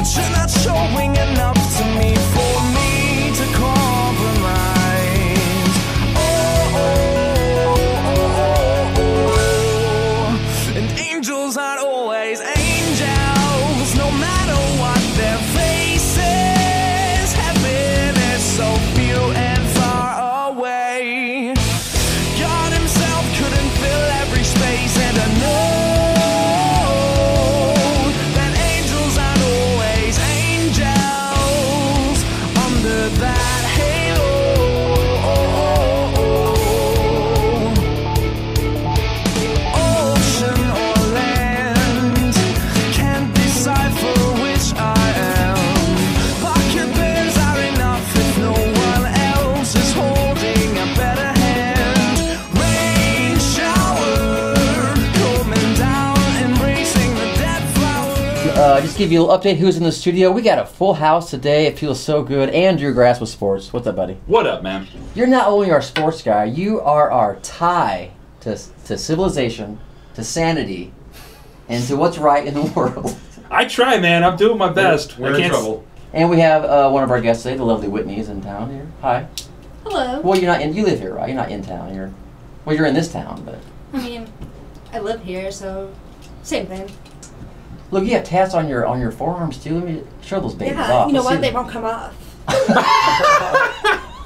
but you're not showing enough to me for me to compromise. Oh, oh, oh, oh, oh. And angels aren't always angels, no matter what their faces. Heaven is so few and far away. God himself couldn't fill every space, and I know that angels aren't always angels under that halo. Ocean or land, can't decipher which I am. Pocket bears are enough if no one else is holding a better hand. Rain shower coming down, embracing the dead flower. Just give you a little update who's in the studio. We got a full house today. It feels so good. Andrew Grass with sports. What's up, buddy? What up, man? You're not only our sports guy, you are our tie to civilization, to sanity, and to what's right in the world. I try, man. I'm doing my best. We're in trouble. And we have one of our guests today, the lovely Whitney's in town here. Hi. Hello. Well, you're not in. You live here, right? You're not in town. You're in this town, but. I mean, I live here, so same thing. Look, you have tats on your forearms too. Let me show those babies Yeah, off. you know Let's see what? They them. won't come off.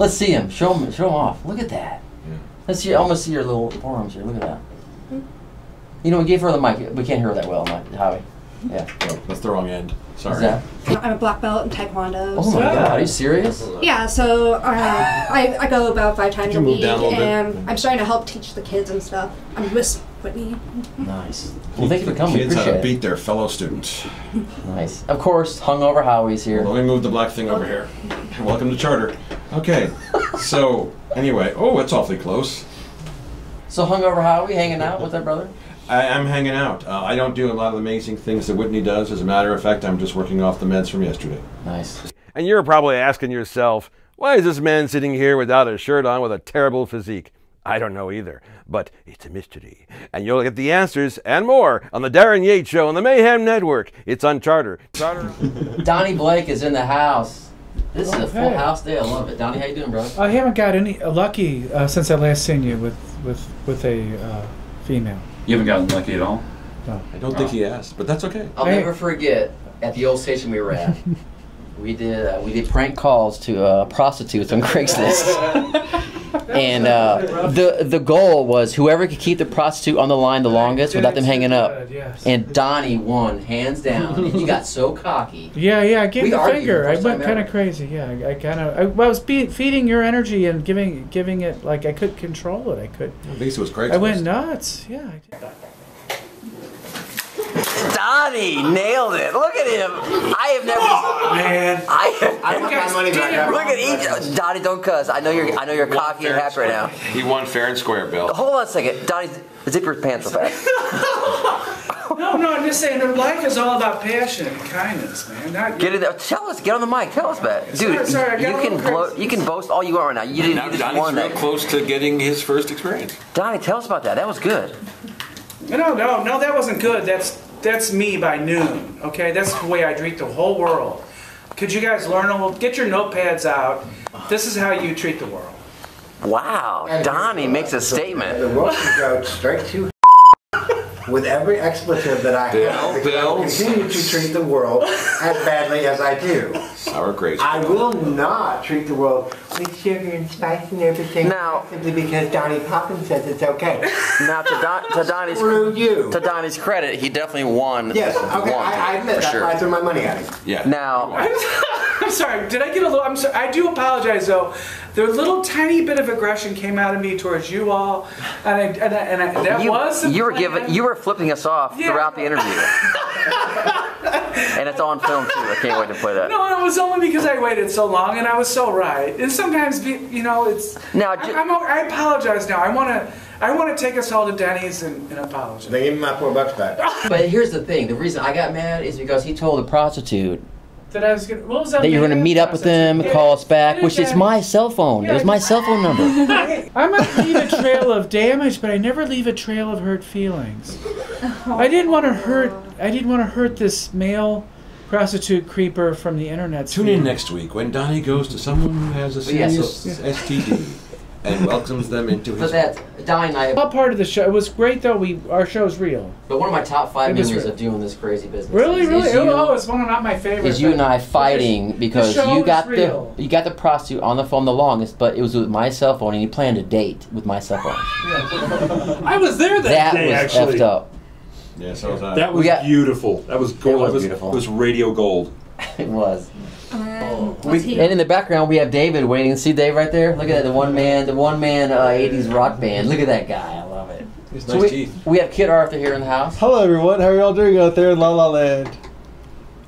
Let's see them. Show them off. Look at that. Yeah. Let's see. Almost see your little forearms here. Look at that. You know, we gave her the mic. We can't hear her that well, Howie. Yeah. Oh, that's the wrong end. Sorry. Is that? I'm a black belt in Taekwondo. Oh my God! Are you serious? Yeah, so I go about 5 times a you move week, down a little bit? and I'm starting to help teach the kids and stuff. I'm Miss Whitney. Nice. Well, thank you for coming. Kids how Appreciate to it. beat their fellow students. Nice. Of course, hungover Howie's here. Well, let me move the black thing over here. Welcome to Charter. Okay. So, anyway. Oh, it's awfully close. So hungover Howie hanging out with our brother. I'm hanging out. I don't do a lot of amazing things that Whitney does. As a matter of fact, I'm just working off the meds from yesterday. Nice. And you're probably asking yourself, why is this man sitting here without a shirt on with a terrible physique? I don't know either, but it's a mystery. And you'll get the answers and more on the Darryn Yates Show on the Mayhem Network. It's on Charter. Donny Blake is in the house. This is a full house day. I love it. Donny, how you doing, brother? I haven't got any lucky since I last seen you with a female. You haven't gotten lucky at all? No. I don't think he asked, but that's okay. I'll never forget at the old station we were at. We did prank calls to prostitutes on Craigslist, and the goal was whoever could keep the prostitute on the line the longest without them hanging up. Yes. And Donny won hands down. And he got so cocky. Yeah, I gave We the argued finger. the I first went time kind of ever. crazy. Yeah, I was feeding your energy and giving it like I could control it. I could. At least it was great. I went nuts. Yeah. I did. Donny nailed it. Look at him. I have never. Man. I want my money back. Look at each. Donny, don't cuss. I know you're cocky and happy right now. He won fair and square, Bill. Hold on a second, Donny. Zip your pants real fast. No, I'm just saying. Life is all about passion and kindness, man. Not Get it. Tell us. Get on the mic. Tell us that, dude. Sorry, I got a little crazy. You can boast all you want right now. You just won that. close to getting his first experience. Donny, tell us about that. That was good. No, that wasn't good. That's me by noon. Okay, that's the way I treat the whole world. Could you guys learn a little? Get your notepads out. This is how you treat the world. Wow, Donny makes a statement. The world can go straight to with every expletive that I have, because I will continue to treat the world as badly as I do. Sour grapes. I will not treat the world with sugar and spice and everything Now- simply because Donny Poppins says it's okay. Now, Screw you. to Donny's credit, he definitely won. Yes, okay, I admit for that's sure. why I threw my money at him. Yeah. Now, I'm sorry. Did I get a little? I'm sorry. I do apologize though. The little tiny bit of aggression came out of me towards you all, and that was. you were flipping us off throughout the interview, and it's on film too. I can't wait to play that. No, it was only because I waited so long, and I was so right. And sometimes, it's. Now, I apologize now. I want to take us all to Denny's and apologize. They give me my $4 back. But here's the thing: the reason I got mad is because he told the prostitute That I was gonna. What was that? that you're going to meet up with him, call us back, which is my cell phone. It was my cell phone number. I might leave a trail of damage, but I never leave a trail of hurt feelings. I didn't want to hurt. I didn't want to hurt this male prostitute creeper from the internet. Tune in next week when Donnie goes to someone who has a serious STD and welcomes them into his. But that Donnie and I. All part of the show. It was great though. Our show's real. But one of my top 5 It was memories real. of doing this crazy business. Really, is really. you- Oh, it's one of not my favorites. Is you and I fighting because show you is got real. the prostitute on the phone the longest, but it was with my cell phone, and you planned a date with my cell phone. I was there that day, was actually. effed up. Yeah, so was I. That was beautiful. That was gold. It was beautiful. It was radio gold. It was. What's he? And in the background, we have David waiting. See Dave right there? Look at that, the one man 80s rock band. Look at that guy. I love it. His So nice we, teeth. we have Kid Arthur here in the house. Hello, everyone. How are y'all doing out there in La La Land?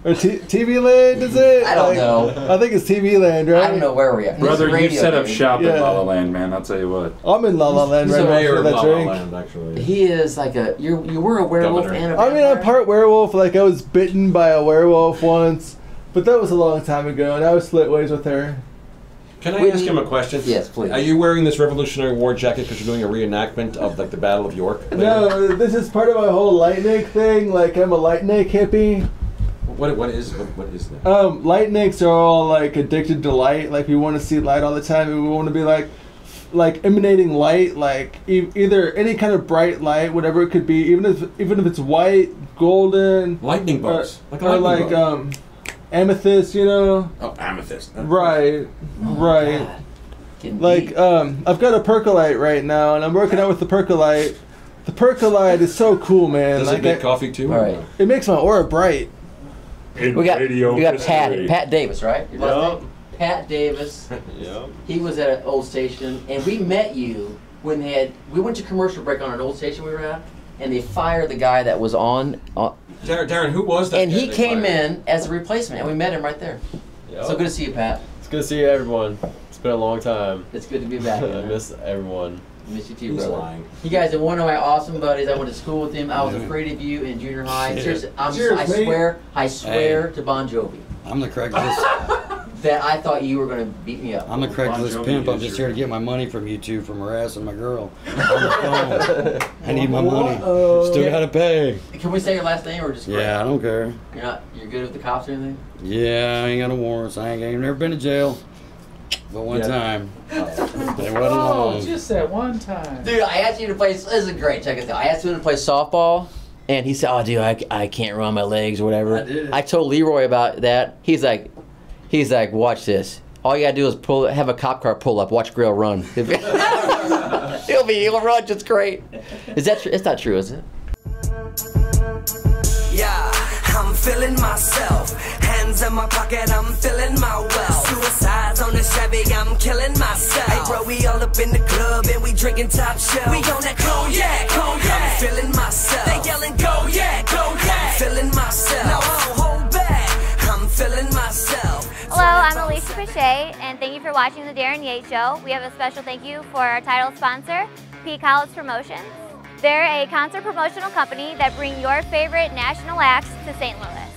Or TV Land, is it? I don't know. I think it's TV Land, right? I don't know where we're at. Brother, It's you radio, set up dude. shop Yeah. in La La Land, man. I'll tell you what. I'm in La La Land He's right a now Mayor for of that La La drink. Land, actually. He is like you were a werewolf Governor. and a I mean, vampire. I'm part werewolf. Like, I was bitten by a werewolf once. But that was a long time ago, and I was split ways with her. Can I Whitney- ask him a question? Yes, please. Are you wearing this Revolutionary War jacket because you're doing a reenactment of like the Battle of York? later? No, this is part of my whole Lightning thing. Like, I'm a Lightning hippie. What is that? Lightniks are all like addicted to light. Like, we want to see light all the time. And we want to be like emanating light, like either any kind of bright light, whatever it could be, even if it's white, golden, Lightning bugs. or amethyst, you know. Oh, amethyst. Right, right. God. Getting Like, deep. I've got a percolite right now, and I'm working out with the percolite. The percolite is so cool, man. Does Like, it make coffee too? All right. it makes my aura bright. We got Pat Davis, right? Your last Yup. name? Pat Davis. Yep. He was at an old station, and we met you when we went to commercial break on an old station we were at, and they fired the guy that was on, Darryn, who was that? and guy he they came fired? in as a replacement, and we met him right there. Yep. So good to see you, Pat. It's good to see everyone. It's been a long time. It's good to be back. I man. miss everyone. Miss you too, He's brother. lying. You guys are one of my awesome buddies. I went to school with him. I was afraid of you in junior high. Seriously, I swear to Bon Jovi I'm the Craigslist. that I thought you were going to beat me up. I'm the Craigslist Jovi pimp. I'm is just your- here to get my money from you two from harassing my girl on the phone. I need my money. Still gotta pay. Can we say your last name or just? Yeah, I don't care. You're good with the cops or anything? Yeah, I ain't got no warrants. I ain't never been to jail, but one Yeah. time. It wasn't Oh, long. just that one time. Dude, I asked you to play. This is great. Check this out. I asked him to play softball, and he said, "Oh, dude, I can't run my legs or whatever." I did. I told Leroy about that. He's like, watch this. All you gotta do is have a cop car pull up. Watch Grill run. He'll run just great. Is that true? It's not true, is it? Yeah, I'm feeling myself. Hands in my pocket, I'm feeling my wealth. Suicides on the Chevy, I'm killing myself. Hey bro, we all up in the club and we drinking top shelf. We on that cognac, cognac. I'm feeling myself. They yelling go yeah, go yeah. I'm feeling myself. No, I don't hold back. I'm feeling myself. Hello, I'm Alicia Pichet, and thank you for watching the Darryn Yates Show. We have a special thank you for our title sponsor, P. Collins Promotions. They're a concert promotional company that bring your favorite national acts to St. Louis.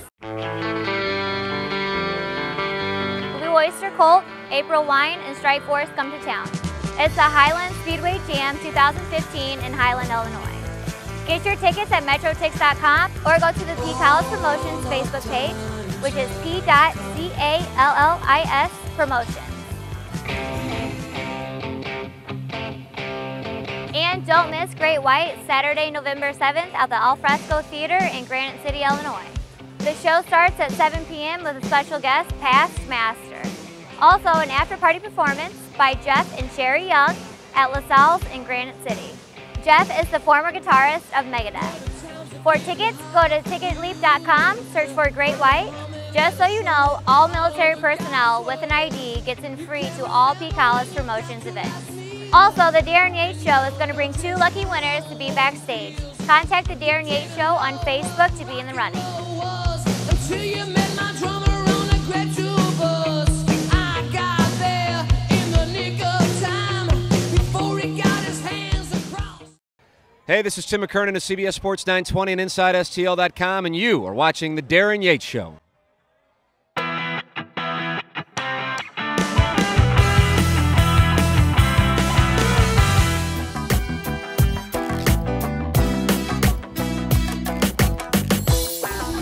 Blue Oyster Cult, April Wine, and Strike Force come to town. It's the Highland Speedway Jam 2015 in Highland, Illinois. Get your tickets at metrotix.com or go to the P. Collins Promotions Facebook page, which is P.CALLIS Promotions. And don't miss Great White, Saturday, November 7th at the Al Fresco Theater in Granite City, Illinois. The show starts at 7 p.m. with a special guest, Past Master. Also, an after-party performance by Jeff and Sherry Young at LaSalle's in Granite City. Jeff is the former guitarist of Megadeth. For tickets, go to ticketleap.com, search for Great White. Just so you know, all military personnel with an ID gets in free to all P. Collins Promotions events. Also, the Darryn Yates Show is going to bring 2 lucky winners to be backstage. Contact the Darryn Yates Show on Facebook to be in the running. Hey, this is Tim McKernan of CBS Sports 920 and InsideSTL.com, and you are watching The Darryn Yates Show.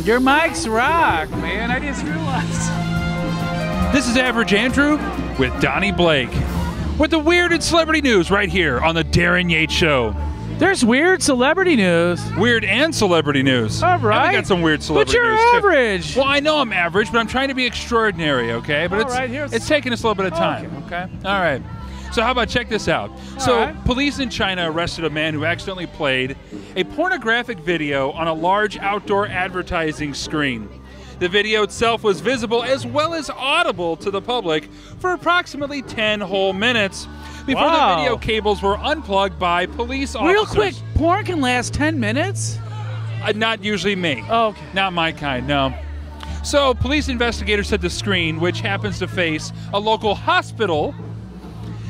Your mics rock, man. I just realized. This is Average Andrew with Donny Blake with the weird and celebrity news right here on the Darryn Yates Show. There's weird celebrity news. Weird and celebrity news. All right. We got some weird celebrity news. But you're average. Well, I know I'm average, but I'm trying to be extraordinary, okay? But it's taking us a little bit of time, okay? All right. So how about check this out? Police in China arrested a man who accidentally played a pornographic video on a large outdoor advertising screen. The video itself was visible as well as audible to the public for approximately 10 whole minutes before the video cables were unplugged by police officers. Real quick, porn can last 10 minutes? Not usually me. Oh, okay. Not my kind, no. So police investigators said the screen, which happens to face a local hospital,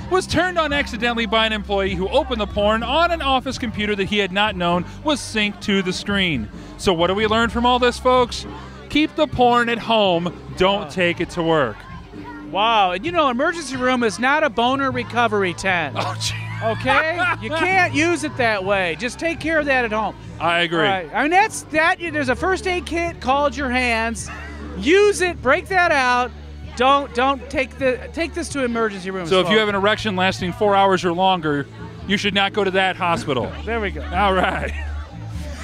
was turned on accidentally by an employee who opened the porn on an office computer that he had not known was synced to the screen. So what do we learn from all this, folks? Keep the porn at home. Don't take it to work. Wow. And you know, emergency room is not a boner recovery tent. Oh, gee. Okay? You can't use it that way. Just take care of that at home. I agree. Right. I mean, there's a first aid kit called your hands. Use it. Break that out. Don't take this to emergency room. So if you have an erection lasting 4 hours or longer, you should not go to that hospital. There we go. All right.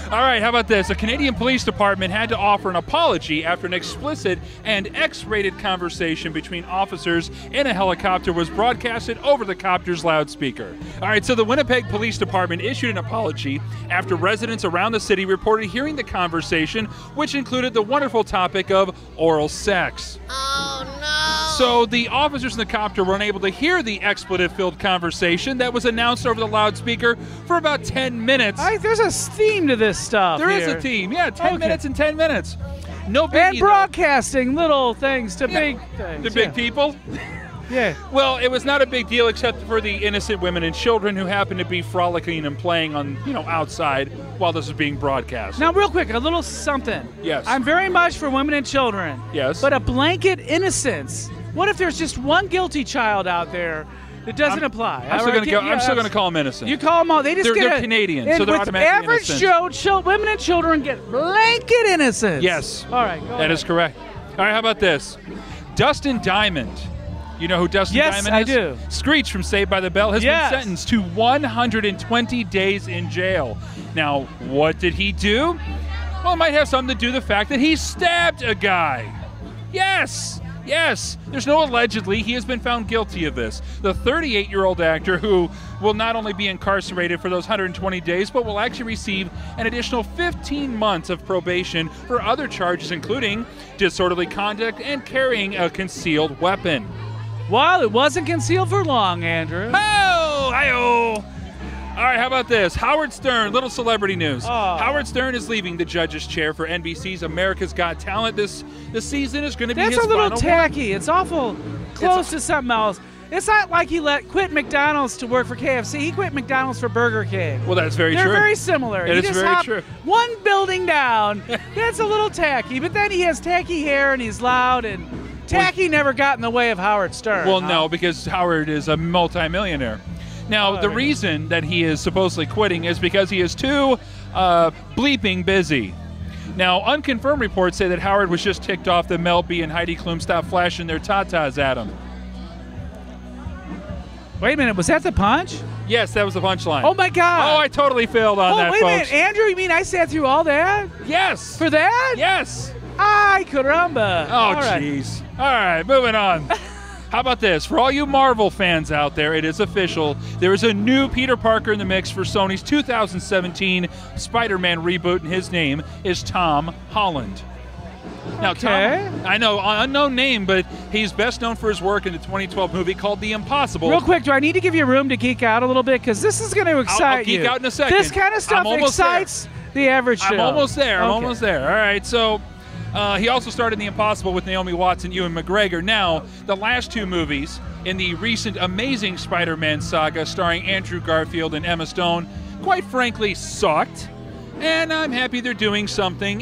All right, how about this? A Canadian police department had to offer an apology after an explicit and X-rated conversation between officers in a helicopter was broadcasted over the copter's loudspeaker. All right, so the Winnipeg Police Department issued an apology after residents around the city reported hearing the conversation, which included the wonderful topic of oral sex. Oh, no! So the officers in the copter were unable to hear the expletive-filled conversation that was announced over the loudspeaker for about 10 minutes. There's a theme to this stuff. There is a theme, yeah, 10 minutes and 10 minutes. No biggie, and broadcasting little things to big things. To big people? Yeah. Well, it was not a big deal except for the innocent women and children who happened to be frolicking and playing on, outside while this was being broadcast. Now, real quick, a little something. Yes. I'm very much for women and children. Yes. But a blanket innocence. What if there's just one guilty child out there? It doesn't apply. I'm still going to call them innocent. You call them all. They just they're Canadian, so they're automatically innocent. Average women and children get blanket innocence. Yes. All right. That is correct. All right. How about this? Dustin Diamond. You know who Dustin Diamond is? Yes, I do. Screech from Saved by the Bell has been sentenced to 120 days in jail. Now, what did he do? Well, it might have something to do with the fact that he stabbed a guy. Yes. Yes, there's no allegedly. He has been found guilty of this. The 38-year-old actor who will not only be incarcerated for those 120 days, but will actually receive an additional 15 months of probation for other charges, including disorderly conduct and carrying a concealed weapon. Well, it wasn't concealed for long, Andrew. Oh, hi-oh. All right, how about this? Howard Stern, little celebrity news. Howard Stern is leaving the judge's chair for NBC's America's Got Talent. This season is going to be his final one. That's a little tacky. It's awful close to something else. It's not like he quit McDonald's to work for KFC. He quit McDonald's for Burger King. Well, that's very true. They're very similar. It is very true. One building down. That's a little tacky. But then he has tacky hair and he's loud, and tacky never got in the way of Howard Stern. Well, no, because Howard is a multimillionaire. Now, the reason that he is supposedly quitting is because he is too bleeping busy. Now, unconfirmed reports say that Howard was just ticked off that Mel B and Heidi Klum stopped flashing their tatas at him. Wait a minute, was that the punch? Yes, that was the punchline. Oh, my God. Oh, I totally failed on that, wait folks. a minute, Andrew, you mean I sat through all that? Yes. For that? Yes. Ay, caramba. Oh, jeez. All right, moving on. How about this? For all you Marvel fans out there, it is official. There is a new Peter Parker in the mix for Sony's 2017 Spider-Man reboot, and his name is Tom Holland. Now, Tom, I know, unknown name, but he's best known for his work in the 2012 movie called The Impossible. Real quick, do I need to give you room to geek out a little bit? Because this is going to excite you. I'll geek out in a second. This kind of stuff excites the average show. I'm almost there. I'm almost there. All right, so he also starred in The Impossible with Naomi Watts and Ewan McGregor. Now, the last two movies in the recent Amazing Spider-Man saga starring Andrew Garfield and Emma Stone, quite frankly, sucked. And I'm happy they're doing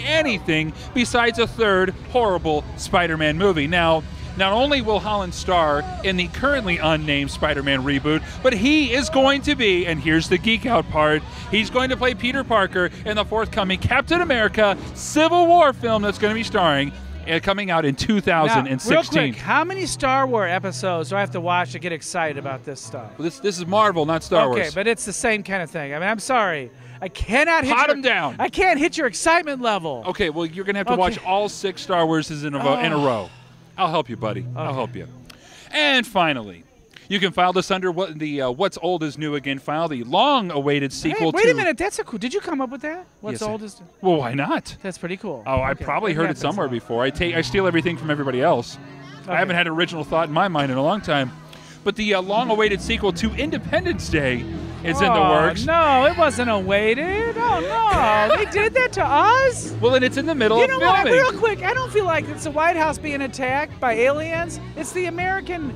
anything besides a third horrible Spider-Man movie. Now, Not only will Holland star in the currently unnamed Spider-Man reboot, but he is going to be, and here's the geek out part, he's going to play Peter Parker in the forthcoming Captain America Civil War film that's going to be starring coming out in 2016. Now, real quick, how many Star Wars episodes do I have to watch to get excited about this stuff? Well, this is Marvel, not Star Wars. Okay, but it's the same kind of thing. I mean, I'm sorry. I cannot hit Pot 'em down. I can't hit your excitement level. Okay, well, you're going to have to watch all 6 Star Warses in a row. I'll help you, buddy. I'll help you. And finally, you can file this under What's Old is New Again file, the long-awaited sequel to... Wait a minute, that's a cool... Did you come up with that? What's Yes, Old is... Well, why not? That's pretty cool. Oh, I probably heard it somewhere before. I steal everything from everybody else. I haven't had an original thought in my mind in a long time. But the long-awaited sequel to Independence Day is in the works. No, it wasn't awaited. Oh, no. They did that to us? Well, and it's in the middle of You know what? filming. Real quick, I don't feel like it's the White House being attacked by aliens. It's the American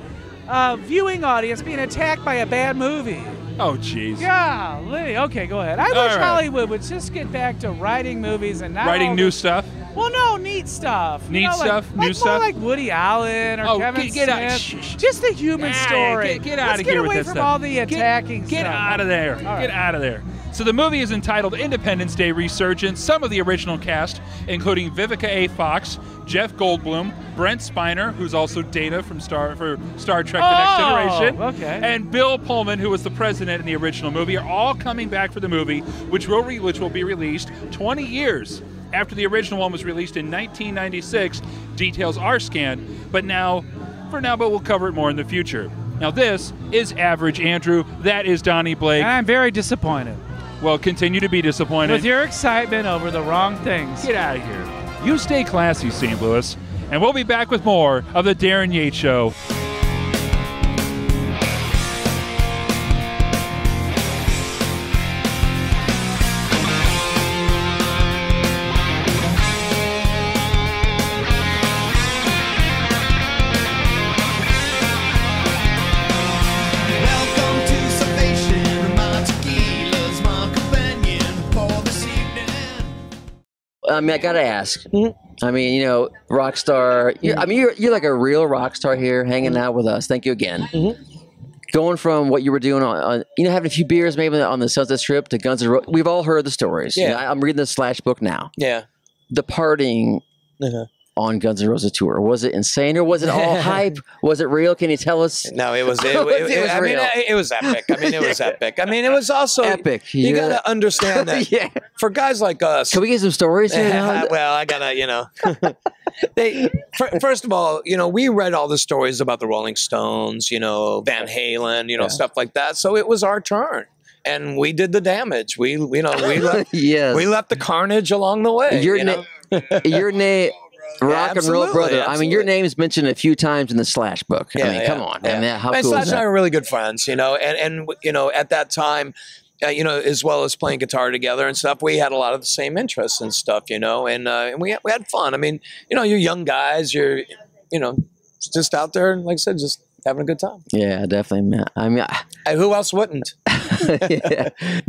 viewing audience being attacked by a bad movie. Oh, jeez. Golly. Okay, go ahead. I wish Hollywood would just get back to writing movies and not Writing new stuff? Well, no, neat stuff. Neat stuff? New more stuff? like Woody Allen or Kevin get out. Smith. Just the human story. Get out Let's of here get with away that from stuff. all the attacking Get stuff. out of there. All right. Get out of there. So the movie is entitled Independence Day Resurgence. Some of the original cast, including Vivica A. Fox, Jeff Goldblum, Brent Spiner, who's also Data from Star Trek The Next Generation, okay. and Bill Pullman, who was the president in the original movie, are all coming back for the movie, which will be released 20 years after the original one was released in 1996. Details are scanned, but we'll cover it more in the future. Now this is Average Andrew. That is Donny Blake. And I'm very disappointed. Well, continue to be disappointed. With your excitement over the wrong things. Get out of here. You stay classy, St. Louis. And we'll be back with more of the Darryn Yates Show. I mean, I gotta ask. I mean, you know, rock star. You're like a real rock star here, hanging out with us. Thank you again. Going from what you were doing on having a few beers maybe on the Sunset Strip to Guns N' Roses. We've all heard the stories. Yeah. You know, I'm reading the Slash book now. Yeah. The partying on Guns N' Roses tour, was it insane or was it all hype? Was it real? Can you tell us? No, it was. It was was real. it was epic. I mean, it was epic. I mean, it was also epic. You gotta understand that for guys like us. Can we get some stories here? Well, I gotta, first of all, we read all the stories about the Rolling Stones, Van Halen, stuff like that. So it was our turn. And we did the damage. We left, we left the carnage along the way. Your name, Rock and Roll Brother. Absolutely. I mean, your name's mentioned a few times in the Slash book. I mean, come on. Yeah. I mean, how and cool Slash is and I that? were really good friends, and at that time, as well as playing guitar together and stuff, we had a lot of the same interests and stuff, and we had fun. I mean, you're young guys, you're, just out there, like I said, just having a good time. Yeah, definitely, man. I mean, who else wouldn't?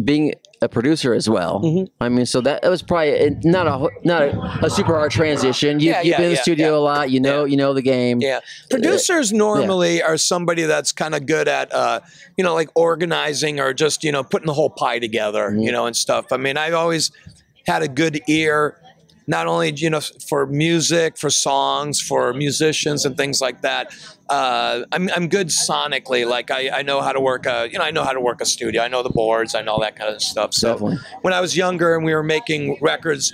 Being a producer as well. I mean, so that was probably not a super hard transition. You've been in the studio a lot. You know the game. Yeah, producers normally are somebody that's kind of good at like organizing or just putting the whole pie together, and stuff. I mean, I've always had a good ear. Not only for music, for songs, for musicians and things like that. I'm good sonically. Like I know how to work I know how to work a studio. I know the boards. I know all that kind of stuff. So when I was younger and we were making records,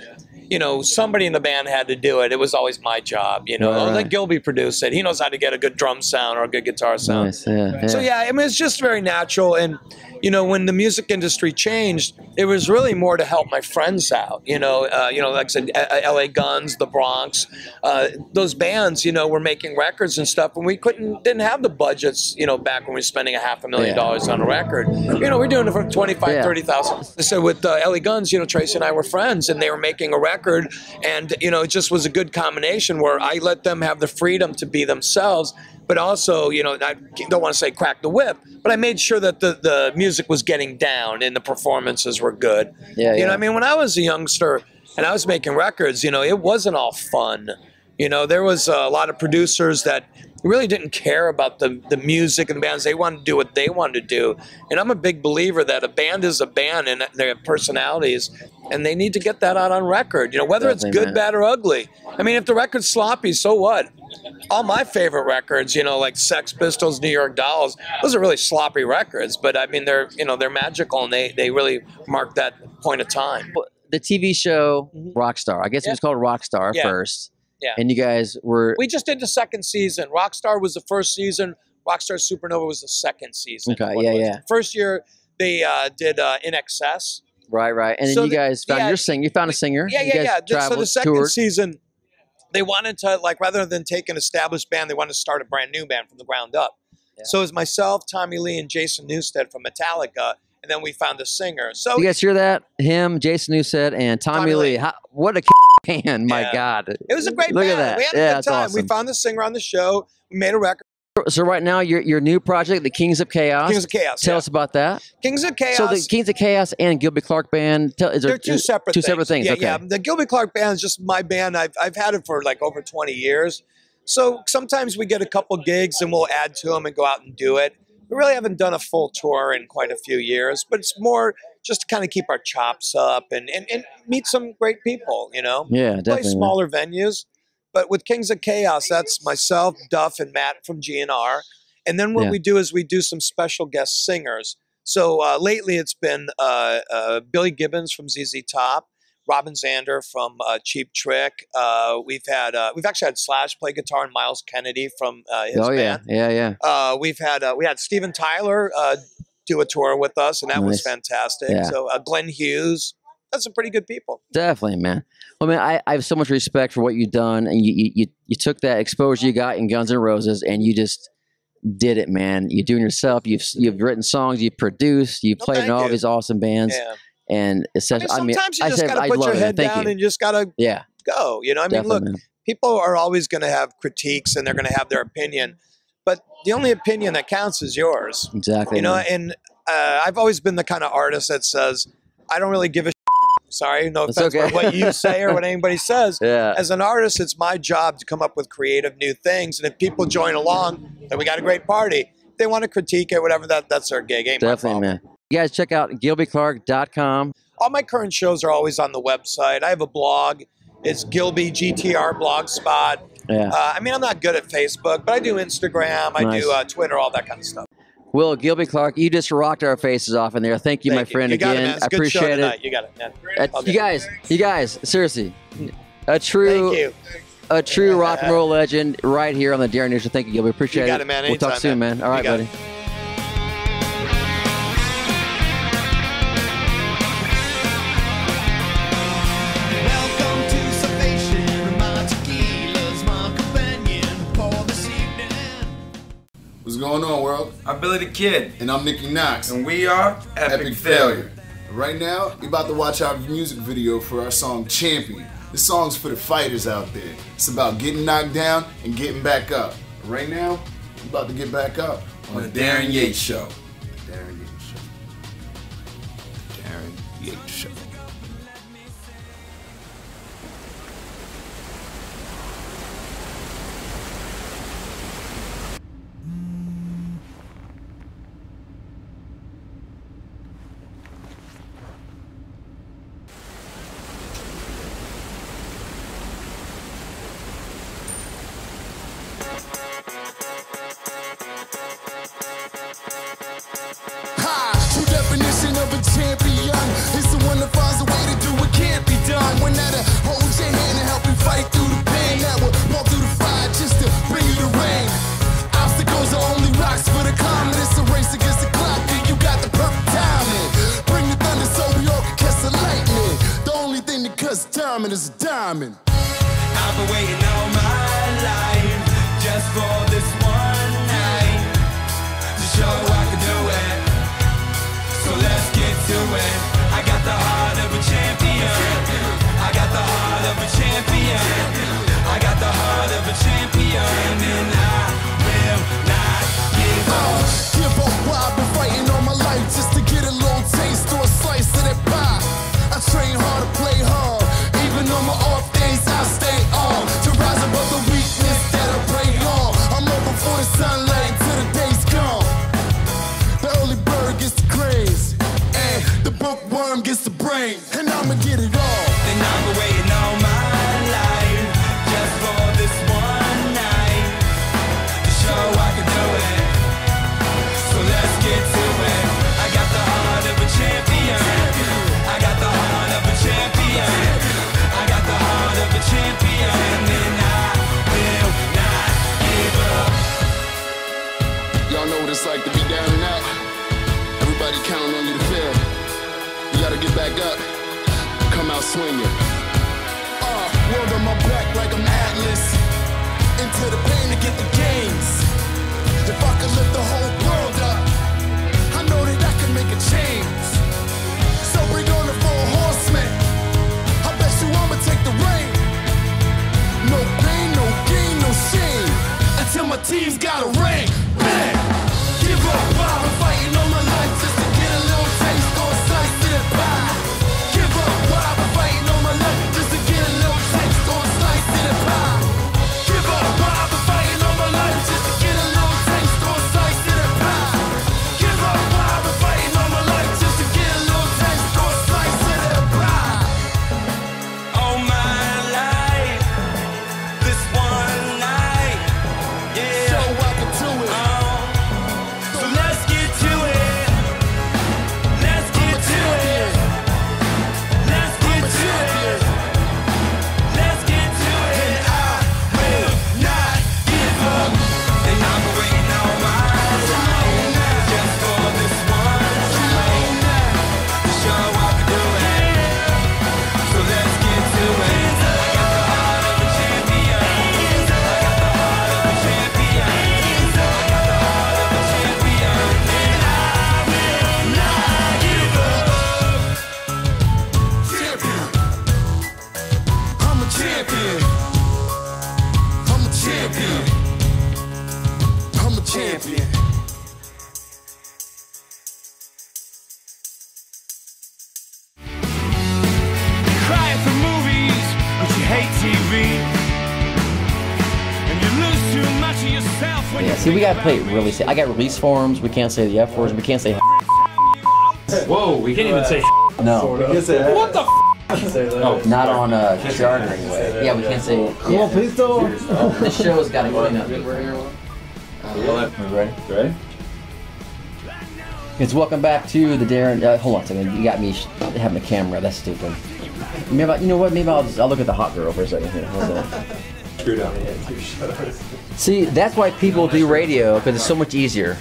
somebody in the band had to do it. It was always my job. Let Gilby produce it. He knows how to get a good drum sound or a good guitar sound. Nice, yeah. So I mean, it's just very natural. And when the music industry changed, it was really more to help my friends out. Like I said, L.A. Guns, the Bronx, those bands, were making records and stuff, and we didn't have the budgets, back when we were spending $500,000 on a record. We're doing it for $25,000, $30,000. So with L.A. Guns, Tracy and I were friends, and they were making a record, and it just was a good combination where I let them have the freedom to be themselves. But also, I don't want to say crack the whip, but I made sure that the music was getting down and the performances were good. I mean, when I was a youngster and I was making records, it wasn't all fun. There was a lot of producers that, really didn't care about the music and the bands. They wanted to do what they wanted to do. And I'm a big believer that a band is a band and they have personalities, and they need to get that out on record, you know, whether it's good, bad, or ugly. I mean, if the record's sloppy, so what? All my favorite records, you know, like Sex Pistols, New York Dolls, those are really sloppy records, but I mean, they're, you know, they're magical, and they really mark that point of time. The TV show Rockstar, I guess it was called Rockstar first. Yeah. And you guys were... We just did the second season. Rockstar was the first season. Rockstar Supernova was the second season. Okay, yeah. First year, they did In Excess. Right. And then you guys found your singer. You found a singer. Yeah. Traveled, so the second toured. season, they wanted to, like, rather than take an established band, they wanted to start a brand new band from the ground up. Yeah. So it was myself, Tommy Lee, and Jason Newsted from Metallica, and then we found a singer. So you guys hear that? Him, Jason Newsted, and Tommy Lee. what a band! My God, it was a great Look band. at that. We had a good time. Awesome. We found the singer on the show. We made a record. So right now, your new project, the Kings of Chaos. Kings of Chaos. Tell us about that. Kings of Chaos. So the Kings of Chaos and Gilby Clarke band. They're two separate things. Yeah, okay. yeah. The Gilby Clarke band is just my band. I've had it for like over 20 years. So sometimes we get a couple gigs and we'll add to them and go out and do it. We really haven't done a full tour in quite a few years, but it's more just to kind of keep our chops up and meet some great people, you know? Yeah, definitely. Play smaller venues. But with Kings of Chaos, that's myself, Duff, and Matt from GNR. And then what we do is we do some special guest singers. So lately it's been Billy Gibbons from ZZ Top, Robin Zander from Cheap Trick. We've actually had Slash play guitar, and Miles Kennedy from his band. Yeah. We had Steven Tyler do a tour with us, and that was fantastic. Yeah. So Glenn Hughes, that's some pretty good people. Definitely, man. Well, man, I have so much respect for what you've done, and you took that exposure you got in Guns N' Roses, and you just did it, man. You're doing yourself. You've written songs, you've produced, you've played in all these awesome bands. Yeah. And essentially, sometimes you just got to put your head down and you just got to go. You know, I mean, look, people are always going to have critiques and they're going to have their opinion, but the only opinion that counts is yours. Exactly. You know, and I've always been the kind of artist that says, I don't really give a sorry, no offense for what you say or what anybody says. As an artist, it's my job to come up with creative new things, and if people join along, then we got a great party. If they want to critique it, whatever, that's their gig. Ain't Definitely, man. You guys check out GilbyClarke.com. All my current shows are always on the website. I have a blog. It's Gilby GTR Blogspot. Yeah. I mean, I'm not good at Facebook, but I do Instagram. I do Twitter, all that kind of stuff. Will, Gilby Clarke, you just rocked our faces off in there. Thank you, my friend, You got it, again. man. It's I a good show appreciate tonight. it. You got it, man. You guys, seriously, a true rock and roll legend right here on the Darryn Yates Show. Thank you, Gilby. Appreciate it. You got it, man. We'll talk Anytime, soon, man. All right, You got buddy. it. What's going on, world? I'm Billy the Kid. And I'm Nicky Knox. And we are Epic Failure. Right now, you're about to watch our music video for our song Champion. This song's for the fighters out there. It's about getting knocked down and getting back up. Right now, we're about to get back up on the Darryn Yates Show. Darryn Yates Show. Darryn Yates Show. True definition of a champion is the one that finds a way to do what can't be done. One that'll hold your hand and help you fight through the pain, that will walk through the fire just to bring you the rain. Obstacles are only rocks for the common. It's a race against the clock and you got the perfect timing. Bring the thunder so we all can catch the lightning. The only thing that cuts diamond is a diamond. I've been waiting all my life just for this one night to show I can do it. So let's get to it. I got the heart of a champion. I got the heart of a champion. I got the heart of a champion, and I will not give up. Give up, why I've been fighting all my life just to get a little taste or a slice of that pie. I train hard to play hard, even on my off days. back up, come out swinging. World on my back like I'm Atlas. Into the pain to get the gains. If I could lift the whole world up, I know that I can make a change. So bring on the 4 horsemen. I bet you I'ma take the reign. No pain, no gain, no shame. Until my team's got a ring. Bang! Give up while I'm fighting all my life just to get a little taste or a slice of the pie. Give up while I'm fighting all my life just to get a little taste or a slice of the pie. Give up while I've been fighting all my life just to get a little taste or a slice of the pie. Give up while I've been fighting all my life just to get a little taste or a slice of the pie. All my life, this one night, yeah. So I can do it. So let's get to it. Let's get to it. Let's get to it. Let's get to it. And I will not give up. And I'm waiting all my life just for this one night to show I can do it. So let's get to it. I got the heart of a champion. I got the heart of a champion. I got the heart of a champion. And I will not give up. Champion. I'm a champion. I'm a champion. I'm a champion. Cry at the movies, but you hate TV. And you lose too much of yourself when Yeah, see, we gotta play it really safe. I got release forms. We can't say the F words. We can't say. Whoa, we can't even say. No. What the? Oh, not on charter anyway. Yeah, we can't say. Come on, please don't. This show's got to clean up. Ready? Ready? It's welcome back to the Darryn. Hold on a second. You got me having a camera. That's stupid. Maybe you know what? Maybe I'll look at the hot girl for a second here. Hold on. Screwed up. See, that's why people do radio, because it's so much easier.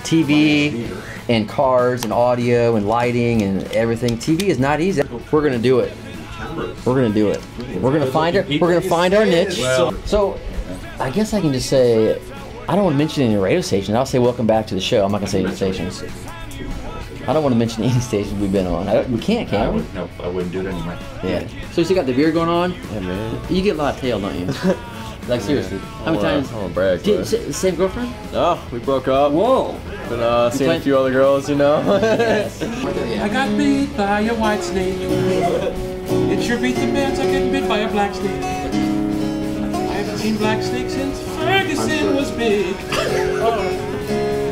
TV and cars and audio and lighting and everything. TV is not easy. We're gonna do it. We're gonna do it. We're gonna find our. We're gonna find our niche. So, I guess I can just say, I don't want to mention any radio stations. I'll say welcome back to the show. I'm not gonna say any stations. I don't want to mention any stations we've been on. We can't, can we? No, I wouldn't do it anyway. Yeah. So you still got the beard going on? Yeah, man. You get a lot of tail, don't you? Like seriously, how many times? I won't brag. Same girlfriend? No, we broke up. Whoa. Been seeing a few other girls, you know. I got bit by a white snake. It sure beats the pants like getting bit by a black snake. I haven't seen black snakes since Ferguson was big.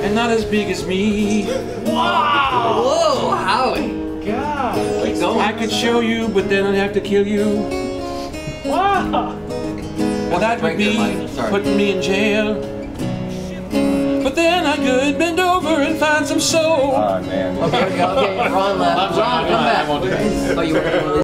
And not as big as me. Wow! Whoa, Howie! God. I could show you, but then I'd have to kill you. Wow! Well, that would be putting me in jail. But then I could bend over and find some soul. Oh, man. Okay, Ron left. Ron, come back. Oh, you were